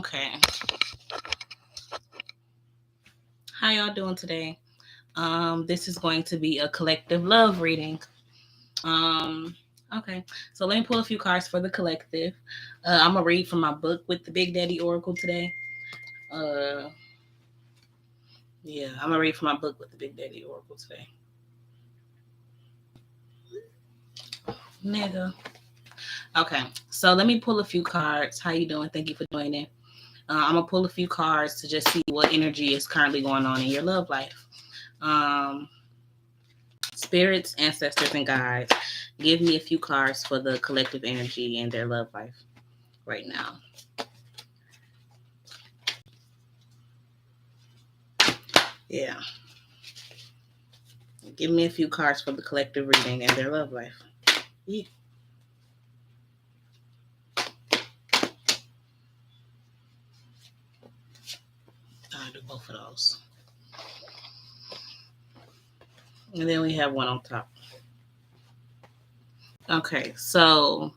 Okay. How y'all doing today? This is going to be a collective love reading. Um, okay. So let me pull a few cards for the collective. I'm gonna read from my book with the Big Daddy Oracle today. Uh, yeah, I'm gonna read from my book with the Big Daddy Oracle today. Nigga. Okay. So let me pull a few cards. How you doing? Thank you for joining. I'm gonna pull a few cards to just see what energy is currently going on in your love life. Um, Spirits, ancestors, and guides, give me a few cards for the collective energy in their love life right now. Yeah, give me a few cards for the collective reading in their love life. Yeah. I'll do both of those. And then we have one on top. Okay, so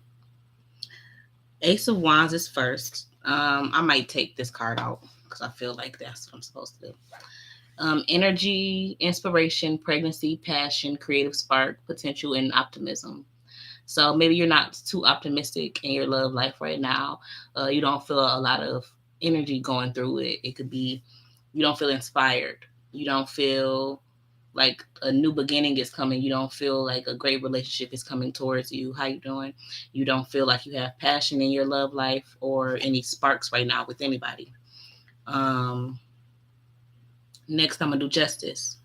Ace of Wands is first. I might take this card out because I feel like that's what I'm supposed to do. Energy, inspiration, pregnancy, passion, creative spark, potential, and optimism. So maybe you're not too optimistic in your love life right now. You don't feel a lot of energy going through it. It could be you don't feel inspired. You don't feel like a new beginning is coming. You don't feel like a great relationship is coming towards you. How you doing? You don't feel like you have passion in your love life or any sparks right now with anybody. Um, Next, I'm gonna do justice.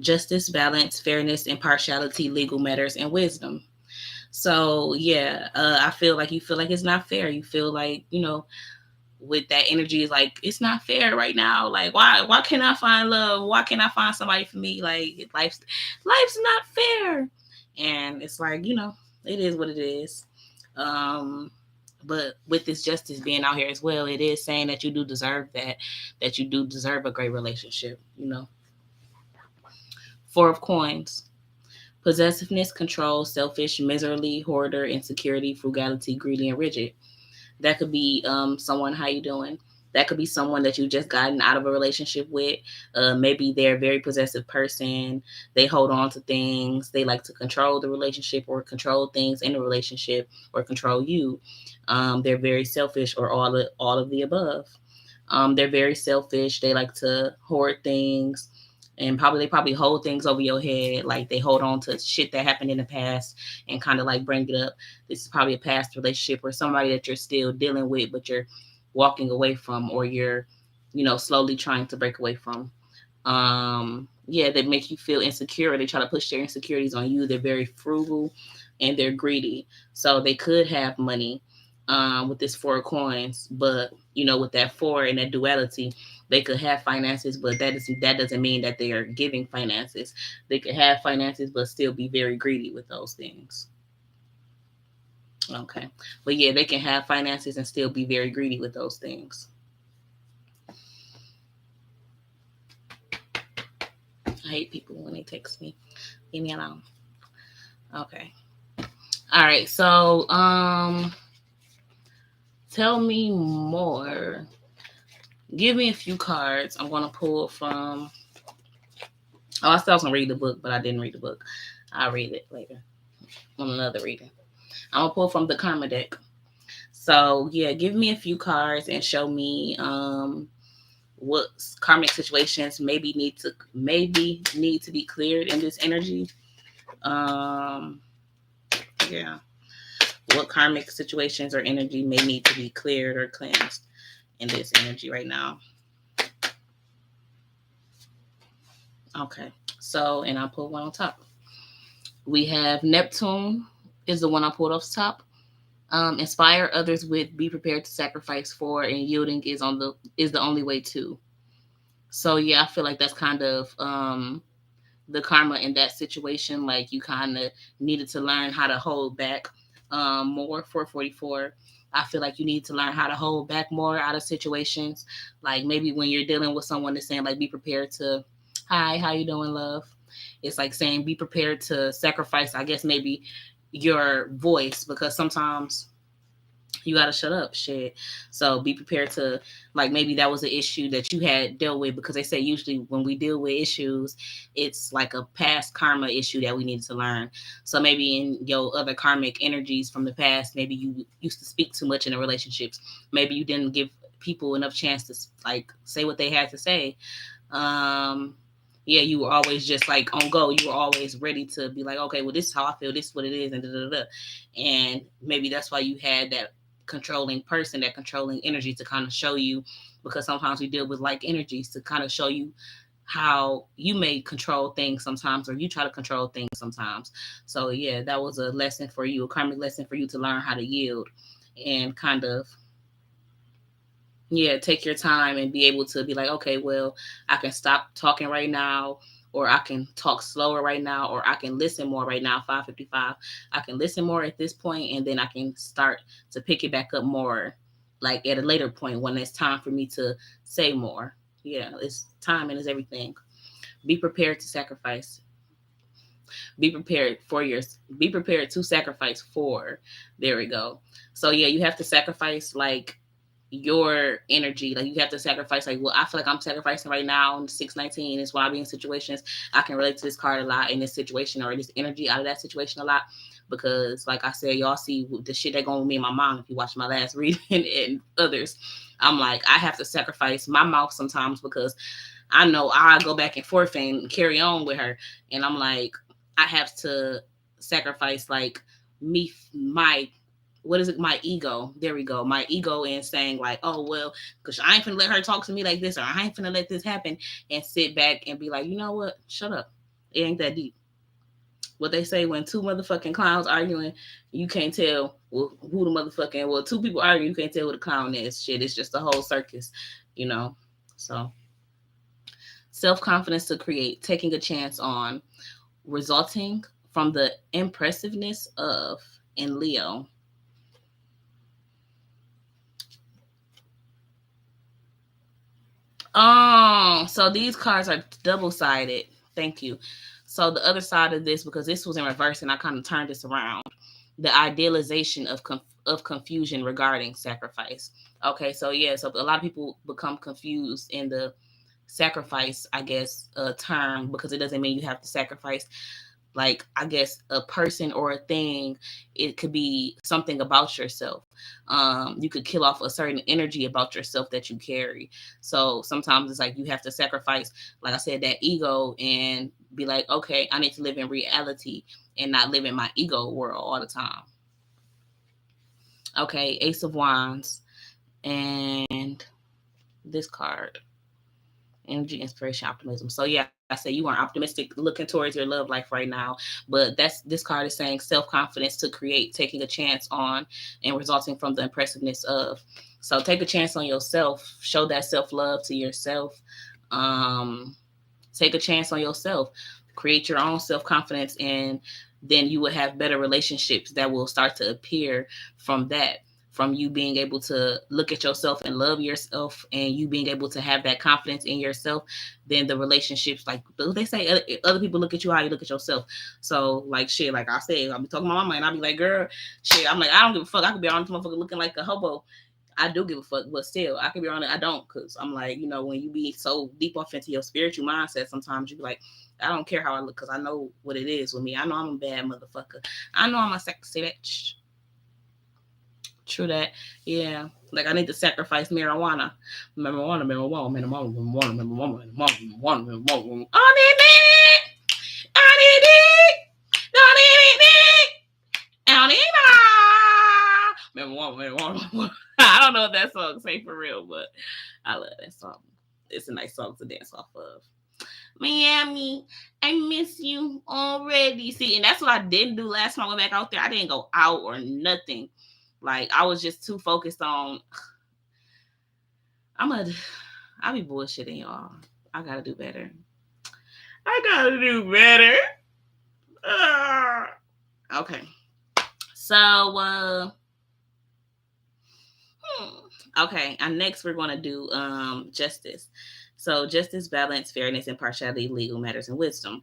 Justice, balance, fairness, impartiality, legal matters, and wisdom. So yeah, I feel like you feel like it's not fair. You feel like with that energy is like it's not fair right now. Like why can't I find love? Why can't I find somebody for me? Like life's not fair, and it's like it is what it is. Um, but with this justice being out here as well, it is saying that you do deserve that you do deserve a great relationship. Four of Coins. Possessiveness, control, selfish, miserly, hoarder, insecurity, frugality, greedy, and rigid. That could be someone. How you doing? That could be someone that you just gotten out of a relationship with. Maybe they're a very possessive person. They hold on to things. They like to control the relationship or control things in the relationship or control you. They're very selfish or all of the above. They're very selfish. They like to hoard things and they probably hold things over your head. Like they hold on to shit that happened in the past and kind of like bring it up. This is probably a past relationship or somebody that you're still dealing with, but you're walking away from or you're, slowly trying to break away from. Yeah, they make you feel insecure. They try to push their insecurities on you. They're very frugal and they're greedy. So they could have money with this four of coins, but with that four and that duality, they could have finances, but that doesn't mean that they are giving finances. They could have finances, but still be very greedy with those things. Okay, but yeah, they can have finances and still be very greedy with those things. I hate people when they text me. Leave me alone. Okay. All right. So, tell me more. Give me a few cards. I'm gonna pull from. Oh, I still was gonna read the book, but I didn't read the book. I'll read it later on another reading. I'm gonna pull from the Karma deck. So yeah, give me a few cards and show me what karmic situations maybe need to be cleared in this energy. Um, yeah, what karmic situations or energy may need to be cleared or cleansed in this energy right now. Okay, so and I put one on top. We have Neptune is the one I pulled off the top. Inspire others with, be prepared to sacrifice for, and yielding is the only way to. So yeah, I feel like that's kind of the karma in that situation. Like you kind of needed to learn how to hold back more. 444. I feel like you need to learn how to hold back more out of situations. Like maybe when you're dealing with someone that's saying like, be prepared to, hi, how you doing, love? It's like saying be prepared to sacrifice. I guess maybe your voice because sometimes you got to shut up, shit. So be prepared to, like, maybe that was an issue that you had dealt with, because they say usually when we deal with issues, it's like a past karma issue that we needed to learn. So maybe in your other karmic energies from the past, maybe you used to speak too much in the relationships. Maybe you didn't give people enough chance to, like, say what they had to say. um yeah, you were always just like on go. You were always ready to be like, okay, well, this is how I feel, this is what it is, and da, da, da. And maybe that's why you had that controlling person, that controlling energy to kind of show you, because sometimes we deal with like energies to kind of show you how you may control things sometimes, or you try to control things sometimes. So yeah, that was a lesson for you, a karmic lesson for you to learn how to yield and kind of, yeah, take your time and be able to be like, okay, well, I can stop talking right now, or I can talk slower right now, or I can listen more right now. 5:55, I can listen more at this point, and then I can start to pick it back up more, like at a later point when it's time for me to say more. Yeah, it's timing is everything. Be prepared to sacrifice. Be prepared for your. Be prepared to sacrifice for. There we go. So yeah, you have to sacrifice like your energy. Like you have to sacrifice, like, well, I feel like I'm sacrificing right now in 619 is why I be in situations. I can relate to this card a lot in this situation, or this energy out of that situation a lot, because like I said, y'all see the shit that going with me and my mom. If you watch my last reading and others, I'm like, I have to sacrifice my mouth sometimes, because I know I go back and forth and carry on with her, and I'm like, I have to sacrifice like me, my, what is it, my ego, there we go, my ego, and saying like, oh well, because I ain't finna let her talk to me like this, or I ain't finna let this happen, and sit back and be like, you know what, shut up, it ain't that deep. What they say, when two motherfucking clowns arguing, you can't tell who the motherfucking, well, two people arguing, you can't tell who the clown is. Shit, it's just a whole circus, you know. So self-confidence to create, taking a chance on, resulting from the impressiveness of, in Leo. Oh, so these cards are double sided. Thank you. So the other side of this, because this was in reverse and I kind of turned this around, the idealization of confusion regarding sacrifice. Okay, so yeah, so a lot of people become confused in the sacrifice, I guess, term, because it doesn't mean you have to sacrifice, like, I guess, a person or a thing. It could be something about yourself. You could kill off a certain energy about yourself that you carry. So sometimes it's like you have to sacrifice, like I said, that ego, and be like, okay, I need to live in reality and not live in my ego world all the time. Okay, Ace of Wands, and this card, energy, inspiration, optimism. So yeah, I say you are optimistic, looking towards your love life right now. But that's, this card is saying self-confidence to create, taking a chance on, and resulting from the impressiveness of. So take a chance on yourself. Show that self-love to yourself. Um, take a chance on yourself. Create your own self-confidence, and then you will have better relationships that will start to appear from that, from you being able to look at yourself and love yourself, and you being able to have that confidence in yourself. Then the relationships, like they say, other people look at you how you look at yourself. So like shit, like I said, I'll be talking to my mama and I'll be like, girl, shit, I'm like, I don't give a fuck, I could be on this motherfucker looking like a hobo. I do give a fuck, but still, I could be on it. I don't, because I'm like, when you be so deep off into your spiritual mindset, sometimes you be like, I don't care how I look, because I know what it is with me. I know I'm a bad motherfucker. I know I'm a sexy bitch. True that. Yeah. Like I need to sacrifice marijuana. Marijuana, marijuana, marijuana, marijuana, marijuana, marijuana, marijuana, marijuana. I need it. I need it. I need it. I need it. Marijuana, marijuana. I don't know what that song say for real, but I love that song. It's a nice song to dance off of. Miami, I miss you already. See, and that's what I didn't do last time I went back out there. I didn't go out or nothing. Like I was just too focused on. I'll be bullshitting y'all. I gotta do better. I gotta do better. Okay. So, okay. And next we're gonna do justice. So justice, balance, fairness, impartiality, legal matters, and wisdom.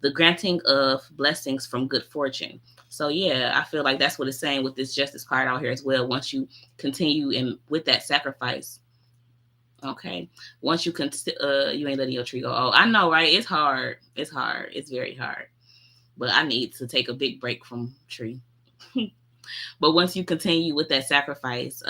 the granting of blessings from good fortune. So yeah, I feel like that's what it's saying with this justice card out here as well. Once you continue in with that sacrifice, okay. Once you ain't letting your tree go. Oh, I know, right? It's hard. It's hard. It's very hard. But I need to take a big break from tree. But once you continue with that sacrifice,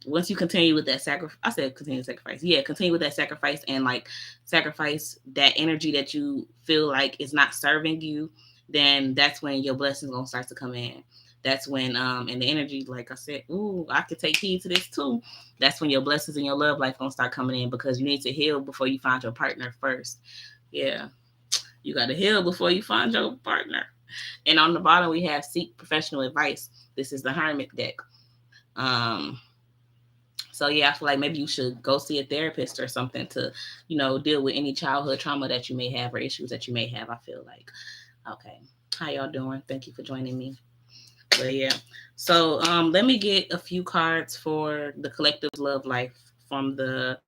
once you continue with that sacrifice, I said continue to sacrifice. Yeah, continue with that sacrifice and like sacrifice that energy that you feel like is not serving you, then that's when your blessings gonna start to come in. That's when and the energy, like I said, ooh, I could take heed to this too. That's when your blessings and your love life gonna start coming in because you need to heal before you find your partner first. Yeah. You gotta heal before you find your partner. And on the bottom we have seek professional advice. This is the Hermit deck. Um so yeah, I feel like maybe you should go see a therapist or something to, deal with any childhood trauma that you may have or issues that you may have. I feel like. Okay. How y'all doing? Thank you for joining me. But yeah. So let me get a few cards for the collective love life from the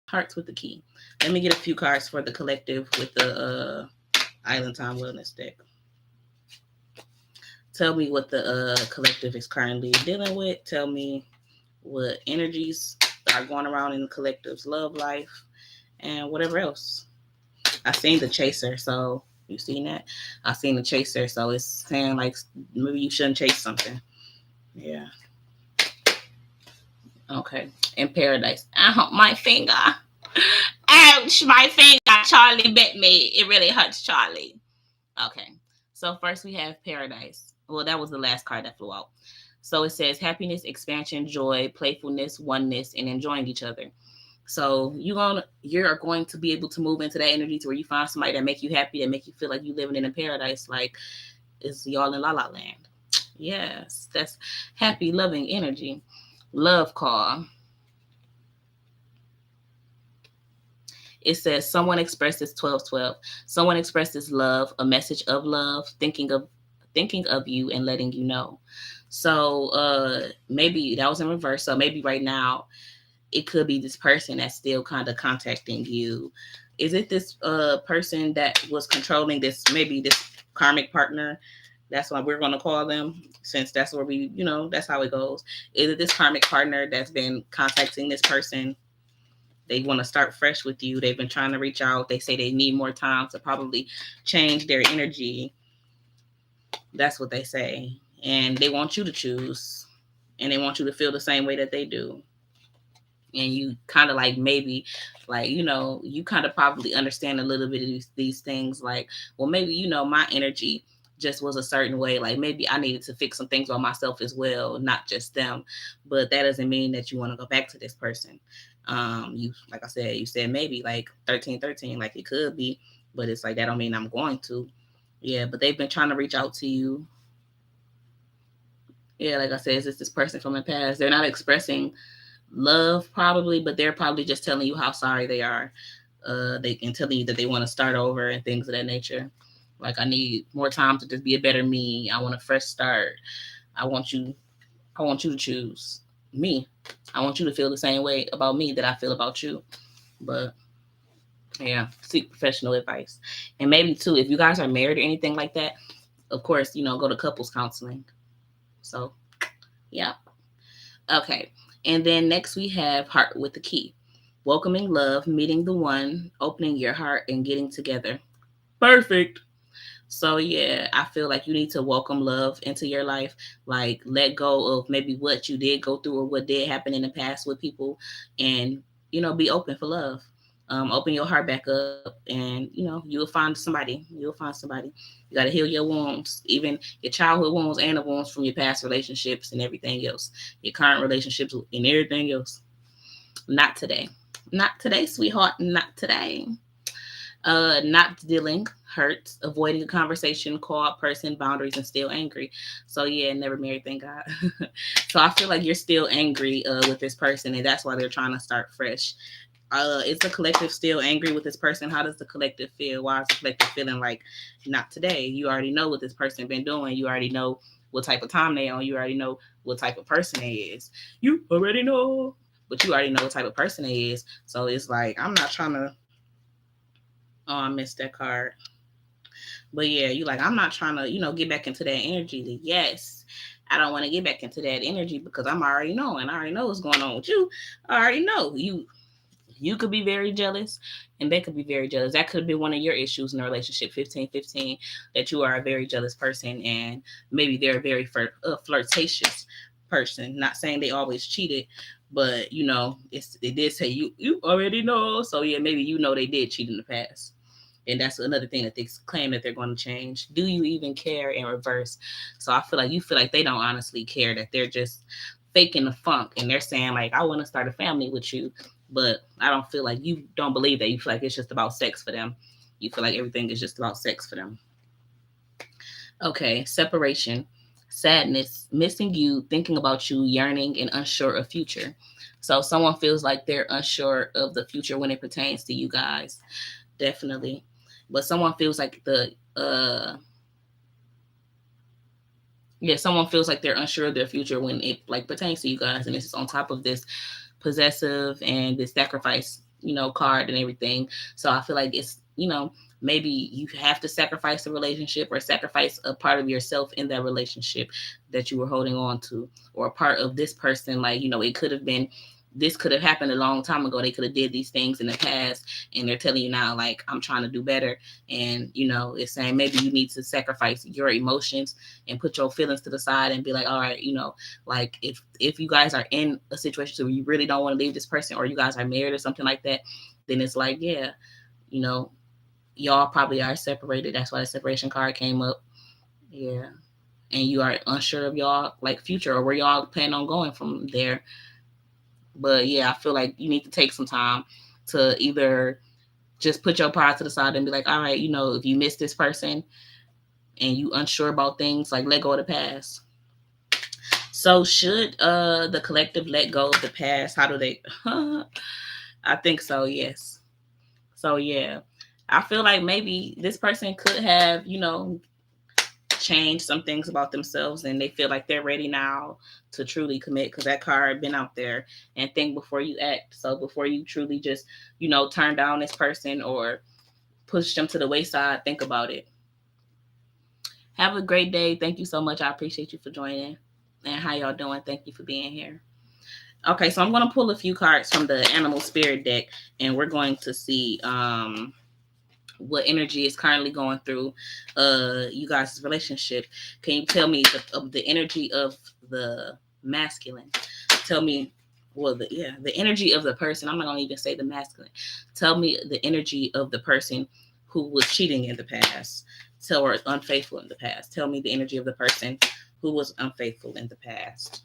Hearts with the Key. Let me get a few cards for the collective with the Island Time Wellness deck. Tell me what the collective is currently dealing with. Tell me what energies are going around in the collective's love life and whatever else. I seen the Chaser, so you seen that? I seen the Chaser, so it's saying like maybe you shouldn't chase something. Yeah. Okay. In Paradise. Ow, my finger. Ouch, my finger. Charlie bit me. It really hurts Charlie. Okay. So first we have Paradise. Well, that was the last card that flew out. So it says happiness, expansion, joy, playfulness, oneness, and enjoying each other. So you're going to be able to move into that energy to where you find somebody that make you happy, that make you feel like you living in a paradise, like it's y'all in La La Land. Yes, that's happy, loving energy. Love call. It says someone expresses 1212. Someone expresses love, a message of love, thinking of you and letting you know. So maybe that was in reverse. So maybe right now it could be this person that's still kind of contacting you. Is it this person that was controlling this, maybe this karmic partner? That's what we're going to call them, since that's where that's how it goes. Is it this karmic partner that's been contacting this person? They want to start fresh with you. They've been trying to reach out. They say they need more time to probably change their energy. That's what they say. And they want you to choose. And they want you to feel the same way that they do. And you kind of like maybe like you kind of probably understand a little bit of these things, like, well, maybe my energy just was a certain way, like maybe I needed to fix some things on myself as well, not just them. But that doesn't mean that you want to go back to this person. You, like I said, you said maybe like 1313, like it could be, but it's like that don't mean I'm going to. Yeah, but they've been trying to reach out to you. Yeah, like I said, it's just this person from the past. They're not expressing love probably, but they're probably just telling you how sorry they are. They can tell you that they want to start over and things of that nature. Like, I need more time to just be a better me. I want a fresh start. I want you to choose me. I want you to feel the same way about me that I feel about you. But yeah, seek professional advice. And maybe too, if you guys are married or anything like that, of course, go to couples counseling. So yeah. Okay. And then next we have Heart with the Key. Welcoming love, meeting the one, opening your heart, and getting together. Perfect. So yeah, I feel like you need to welcome love into your life. Like, let go of maybe what you did go through or what did happen in the past with people, and be open for love. Open your heart back up, and you'll find somebody. You'll find somebody. You got to heal your wounds, even your childhood wounds and the wounds from your past relationships and everything else, your current relationships and everything else. Not today. Not today, sweetheart. Not today. Not dealing, hurt, avoiding a conversation, call out person, boundaries, and still angry. So yeah, never married, thank God. So I feel like you're still angry with this person, and that's why they're trying to start fresh. Is the collective still angry with this person? How does the collective feel? Why is the collective feeling like not today? You already know what this person been doing. You already know what type of time they on. You already know what type of person they is. You already know, but you already know what type of person they is. So it's like, I'm not trying to Oh, I missed that card. But yeah, you like, I'm not trying to, get back into that energy. Yes, I don't want to get back into that energy because I'm already knowing. I already know what's going on with you. I already know you could be very jealous and they could be very jealous. That could be one of your issues in a relationship, 15-15, that you are a very jealous person and maybe they're a very flirtatious person. Not saying they always cheated, but it did say you already know. So yeah, maybe they did cheat in the past. And that's another thing that they claim that they're going to change. Do you even care in reverse? So I feel like you feel like they don't honestly care, that they're just faking the funk and they're saying like, I want to start a family with you. But I don't feel like you don't believe that. You feel like it's just about sex for them. You feel like everything is just about sex for them. Okay, separation, sadness, missing you, thinking about you, yearning, and unsure of future. So someone feels like they're unsure of the future when it pertains to you guys. Definitely. But someone feels like someone feels like they're unsure of their future when it like pertains to you guys, and this is on top of this possessive and this sacrifice, card and everything. So I feel like it's, maybe you have to sacrifice a relationship or sacrifice a part of yourself in that relationship that you were holding on to, or a part of this person. Like, it could have been, this could have happened a long time ago. They could have did these things in the past and they're telling you now, like, I'm trying to do better. And, it's saying maybe you need to sacrifice your emotions and put your feelings to the side and be like, all right, like if you guys are in a situation where you really don't want to leave this person, or you guys are married or something like that, then it's like, yeah, you know, y'all probably are separated. That's why the separation card came up. Yeah. And you are unsure of y'all like future or where y'all plan on going from there. But yeah, I feel like you need to take some time to either just put your pride to the side and be like, all right, if you miss this person and you unsure about things, like let go of the past. So should the collective let go of the past? How do they? I think so. Yes. So yeah, I feel like maybe this person could have, change some things about themselves and they feel like they're ready now to truly commit, because that card been out there. And think before you act. So before you truly just, turn down this person or push them to the wayside, think about it. Have a great day. Thank you so much. I appreciate you for joining. And how y'all doing? Thank you for being here. Okay, so I'm going to pull a few cards from the Animal Spirit deck, and we're going to see what energy is currently going through you guys' relationship. Can you tell me the energy of the masculine? Tell me, the energy of the person. I'm not going to even say the masculine. Tell me the energy of the person who was cheating in the past, or unfaithful in the past. Tell me the energy of the person who was unfaithful in the past.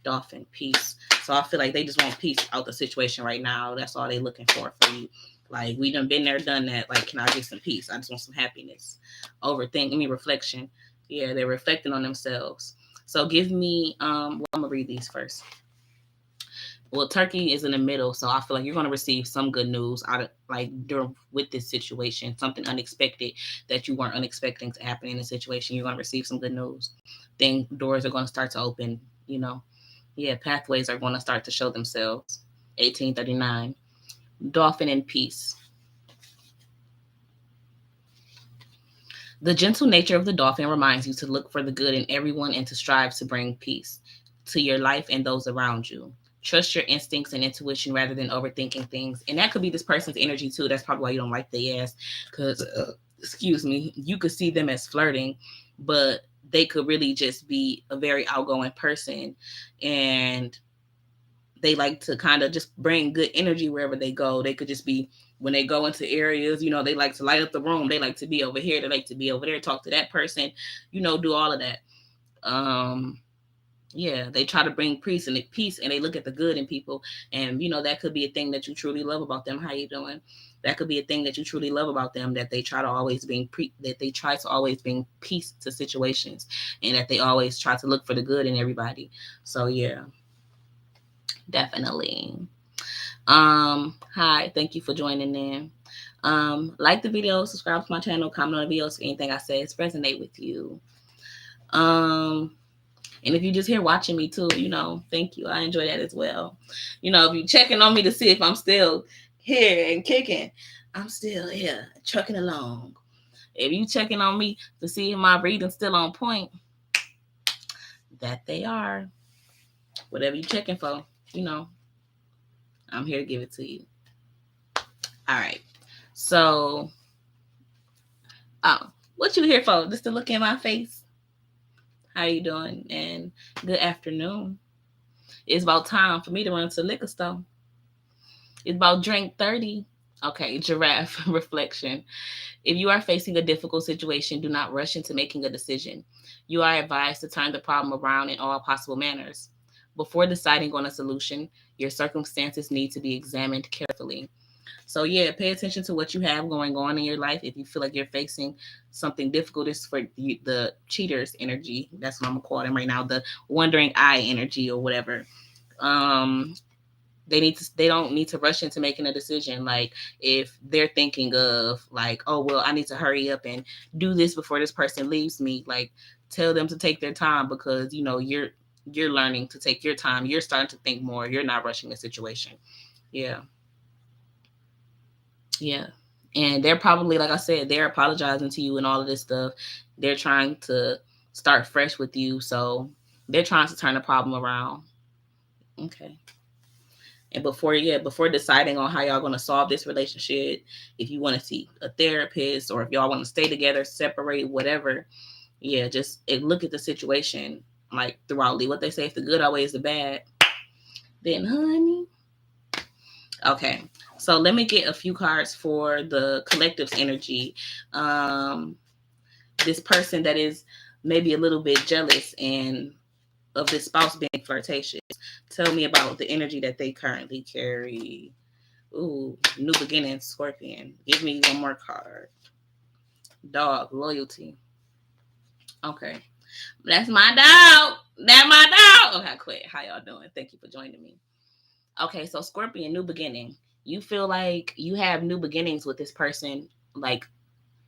Dolphin, peace. So I feel like they just want peace out the situation right now. That's all they looking for you. Like, we done been there, done that. Like, can I get some peace? I just want some happiness. Reflection. Yeah, they're reflecting on themselves. So give me, I'm gonna read these first. Well, Turkey is in the middle, so I feel like you're going to receive some good news out of with this situation, something unexpected that you weren't unexpecting to happen in the situation. You're going to receive some good news. Then doors are going to start to open. Yeah, pathways are going to start to show themselves. 1839, Dolphin in peace. The gentle nature of the dolphin reminds you to look for the good in everyone and to strive to bring peace to your life and those around you. Trust your instincts and intuition rather than overthinking things. And that could be this person's energy too. That's probably why you don't like the ass. Because, excuse me, you could see them as flirting, but they could really just be a very outgoing person. And they like to kind of just bring good energy wherever they go. They could just be, when they go into areas, they like to light up the room. They like to be over here. They like to be over there, talk to that person, do all of that. Yeah, they try to bring peace and they look at the good in people. And, that could be a thing that you truly love about them. How you doing? That could be a thing that you truly love about them, that they try to always bring peace to situations, and that they always try to look for the good in everybody. So yeah, definitely. Hi, thank you for joining in. Like the video, subscribe to my channel, comment on the videos if anything I say resonate with you. And if you're just here watching me too, thank you. I enjoy that as well. If you're checking on me to see if I'm still here and kicking, I'm still here, trucking along. If you checking on me to see if my reading's still on point, that they are. Whatever you checking for, you know, I'm here to give it to you. All right. So, oh, what you here for? Just to look in my face? How you doing? And good afternoon. It's about time for me to run to the liquor store. It's about drink 30. Okay, giraffe reflection. If you are facing a difficult situation, do not rush into making a decision. You are advised to turn the problem around in all possible manners. Before deciding on a solution, your circumstances need to be examined carefully. So yeah, pay attention to what you have going on in your life. If you feel like you're facing something difficult, it's for the cheaters energy. That's what I'm gonna call them right now. The wandering eye energy or whatever. Um, they don't need to rush into making a decision. Like if they're thinking of like, oh well, I need to hurry up and do this before this person leaves me. Like tell them to take their time because you're learning to take your time. You're starting to think more. You're not rushing the situation. Yeah. Yeah. And they're probably, like I said, they're apologizing to you and all of this stuff. They're trying to start fresh with you. So they're trying to turn the problem around. Okay. And before deciding on how y'all gonna solve this relationship, if you want to see a therapist or if y'all want to stay together, separate, whatever, yeah, just look at the situation like throughout. What they say, if the good outweighs the bad, then honey. Okay, so let me get a few cards for the collective's energy. Um, this person that is maybe a little bit jealous and of this spouse being flirtatious. Tell me about the energy that they currently carry. Ooh, new beginning, Scorpion. Give me one more card. Dog, loyalty. Okay. That's my dog. That's my dog. Okay, I quit. How y'all doing? Thank you for joining me. Okay, so Scorpion, new beginning. You feel like you have new beginnings with this person, like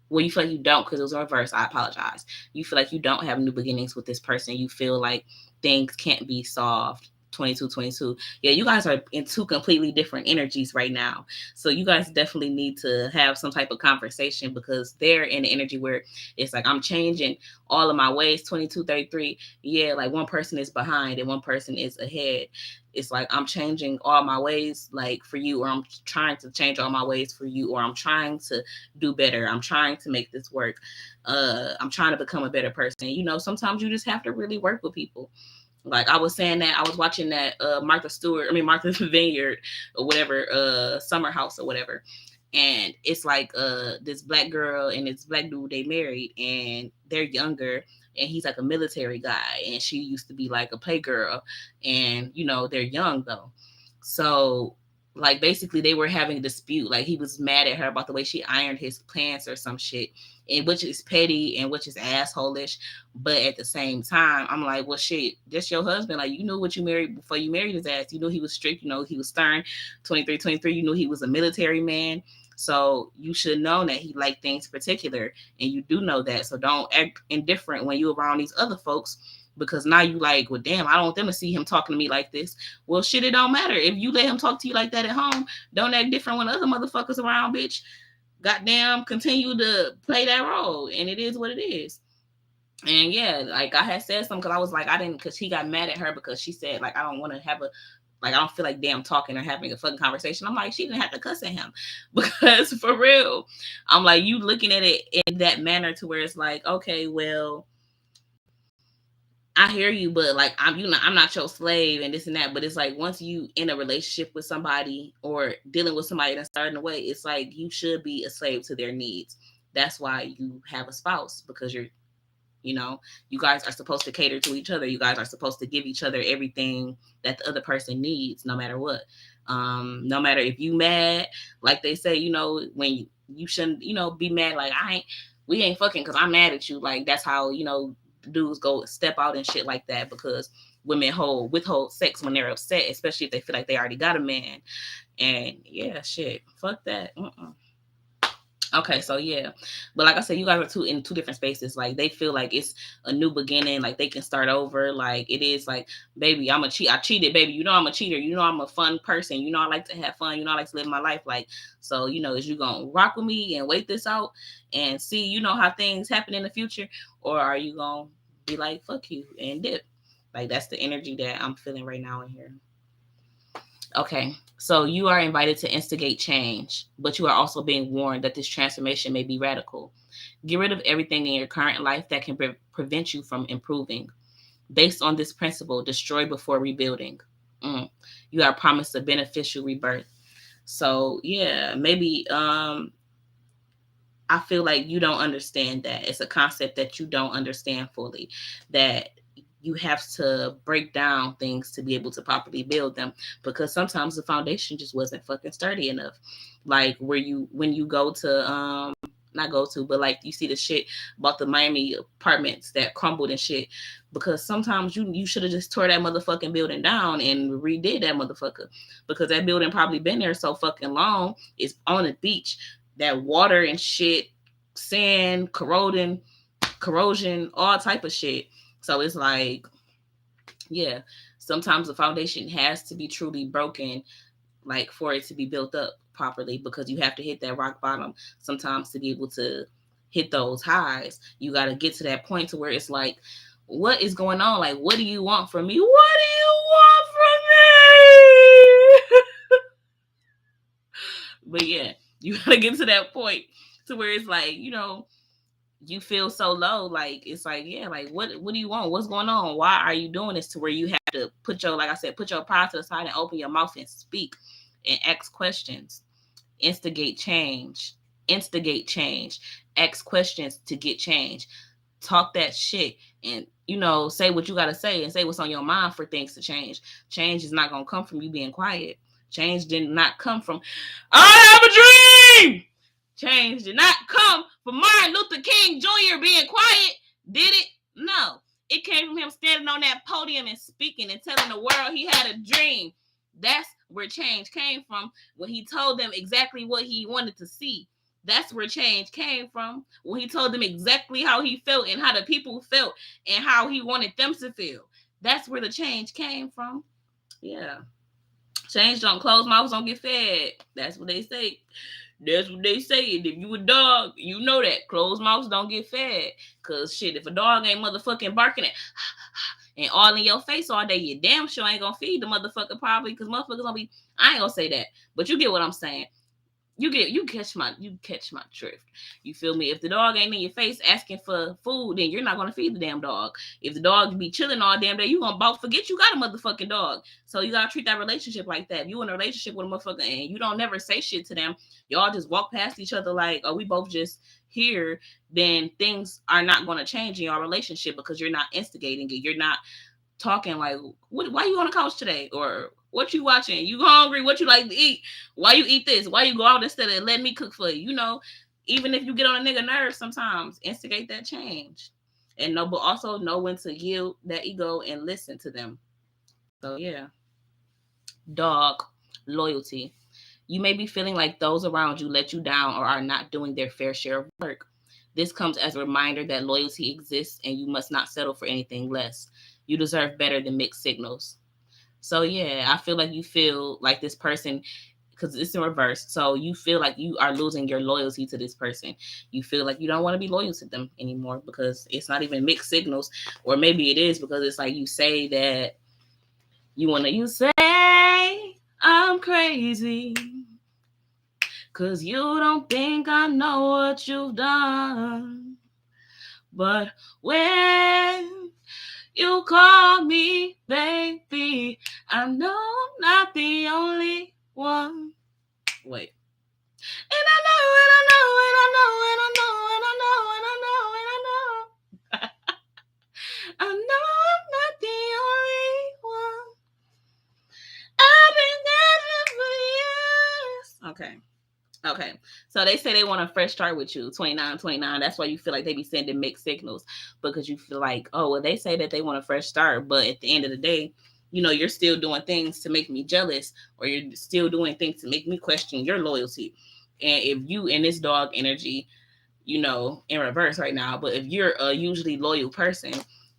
well, you feel like you don't because it was reverse. I apologize. You feel like you don't have new beginnings with this person. You feel like things can't be solved. 22, 22. Yeah, you guys are in two completely different energies right now. So you guys definitely need to have some type of conversation because they're in the energy where it's like I'm changing all of my ways. 22, 33. Yeah, like one person is behind and one person is ahead. It's like I'm changing all my ways like for you, or I'm trying to change all my ways for you, or I'm trying to do better. I'm trying to make this work. I'm trying to become a better person. You know, sometimes you just have to really work with people. Like I was saying that I was watching that Martha Vineyard or whatever, Summer House or whatever. And it's like this black girl and this black dude they married and they're younger and he's like a military guy and she used to be like a playgirl and you know they're young though. So like basically they were having a dispute. Like he was mad at her about the way she ironed his pants or some shit, and which is petty and which is assholish. But at the same time, I'm like, well, shit, that's your husband. Like, you knew what you married before you married his ass. You knew he was strict. You know, he was stern. 23, 23. You knew he was a military man. So you should know that he liked things particular. And you do know that. So don't act indifferent when you're around these other folks because now you like, well, damn, I don't want them to see him talking to me like this. Well, shit, it don't matter. If you let him talk to you like that at home, don't act different when other motherfuckers around, bitch. Goddamn, continue to play that role. And it is what it is. And yeah, like I had said something because I was like, I didn't, because he got mad at her because she said, like, I don't want to have a, like, I don't feel like damn talking or having a fucking conversation. I'm like, she didn't have to cuss at him because for real, I'm like, you looking at it in that manner to where it's like, okay, well, I hear you, but like I'm not your slave and this and that. But it's like once you in a relationship with somebody or dealing with somebody in a certain way, it's like you should be a slave to their needs. That's why you have a spouse because you guys are supposed to cater to each other. You guys are supposed to give each other everything that the other person needs, no matter what. No matter if you mad, like they say, when you shouldn't, be mad. Like we ain't fucking because I'm mad at you. Like that's how dudes go step out and shit like that because women withhold sex when they're upset, especially if they feel like they already got a man. And yeah, shit, fuck that. Okay, so yeah, but like I said, you guys are in two different spaces. Like they feel like it's a new beginning, like they can start over. Like it is like, baby, I'm a cheat. I cheated, baby. You know I'm a cheater. You know I'm a fun person. You know I like to have fun. You know I like to live my life. Like so, is you gonna rock with me and wait this out and see, how things happen in the future, or are you gonna be like fuck you and dip? Like that's the energy that I'm feeling right now in here. Okay, so you are invited to instigate change, but you are also being warned that this transformation may be radical. Get rid of everything in your current life that can prevent you from improving. Based on this principle, destroy before rebuilding. You are promised a beneficial rebirth. So yeah, maybe I feel like you don't understand that. It's a concept that you don't understand fully. That you have to break down things to be able to properly build them, because sometimes the foundation just wasn't fucking sturdy enough. Like when you go to not go to, but like you see the shit about the Miami apartments that crumbled and shit, because sometimes you should have just tore that motherfucking building down and redid that motherfucker, because that building probably been there so fucking long. It's on the beach, that water and shit, sand, corrosion, all type of shit. So it's like, yeah, sometimes the foundation has to be truly broken, like for it to be built up properly, because you have to hit that rock bottom sometimes to be able to hit those highs. You got to get to that point to where it's like, what is going on? Like, what do you want from me? What do you want from me? But yeah, you got to get to that point to where it's like, you feel so low. Like it's like, yeah, like what do you want? What's going on? Why are you doing this? To where you have to put your, like I said, put your pride to the side and open your mouth and speak and ask questions. Instigate change. Ask questions to get change. Talk that shit and say what you gotta say and say what's on your mind for things to change. Change is not gonna come from you being quiet. Change did not come from I have a dream. Change did not come from Martin Luther King Jr. being quiet. Did it? No. It came from him standing on that podium and speaking and telling the world he had a dream. That's where change came from, when he told them exactly what he wanted to see. That's where change came from, when he told them exactly how he felt and how the people felt and how he wanted them to feel. That's where the change came from. Yeah. Change don't, close mouths don't get fed. That's what they say. That's what they say. And if you a dog, you know that. Closed mouths don't get fed. Cause shit, if a dog ain't motherfucking barking and all in your face all day, you damn sure ain't gonna feed the motherfucker probably. Cause motherfuckers gonna be, I ain't gonna say that. But you get what I'm saying. You catch my drift. You feel me? If the dog ain't in your face asking for food, then you're not gonna feed the damn dog. If the dog be chilling all damn day, you gonna about forget you got a motherfucking dog. So you gotta treat that relationship like that. If you in a relationship with a motherfucker and you don't never say shit to them, y'all just walk past each other like, oh, we both just here, then things are not gonna change in your relationship, because you're not instigating it. You're not talking like, why you on the couch today? Or what you watching? You hungry? What you like to eat? Why you eat this? Why you go out instead of letting me cook for you? Even if you get on a nigga nerves sometimes, instigate that change. And but also know when to yield that ego and listen to them. So yeah. Dog, loyalty. You may be feeling like those around you let you down or are not doing their fair share of work. This comes as a reminder that loyalty exists and you must not settle for anything less. You deserve better than mixed signals. So yeah, I feel like you feel like this person, because it's in reverse. So you feel like you are losing your loyalty to this person. You feel like you don't want to be loyal to them anymore, because it's not even mixed signals. Or maybe it is, because it's like you say that you say I'm crazy, cause you don't think I know what you've done. But when you call me baby, I know I'm not the only one. Wait. And I know, and I know, and I know, and I know, and I know, and I know, and I know. I know I'm not the only one. I've been there for years. Okay. So they say they want a fresh start with you, 29. That's why you feel like they be sending mixed signals, because you feel like, oh, well, they say that they want a fresh start, but at the end of the day, you're still doing things to make me jealous, or you're still doing things to make me question your loyalty. And if you in this dog energy, you know, in reverse right now, but if you're a usually loyal person,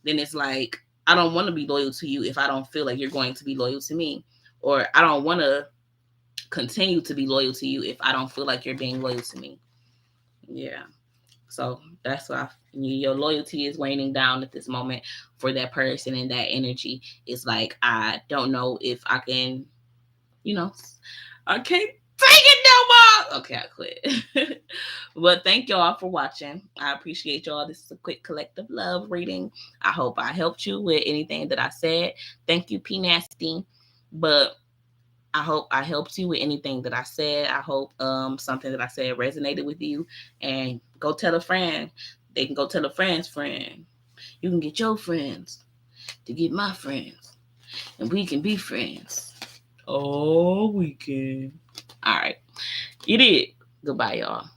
then it's like, I don't want to be loyal to you if I don't feel like you're going to be loyal to me. Or I don't want to continue to be loyal to you if I don't feel like you're being loyal to me. Yeah. So that's why your loyalty is waning down at this moment for that person, and that energy is like, I don't know if I can, you know, I can't take it no more. Okay, I quit. But thank y'all for watching. I appreciate y'all. This is a quick collective love reading. I hope I helped you with anything that I said. Thank you, P Nasty. But I hope I helped you with anything that I said. I hope something that I said resonated with you. And go tell a friend. They can go tell a friend's friend. You can get your friends to get my friends. And we can be friends all weekend. All right. You did. Goodbye, y'all.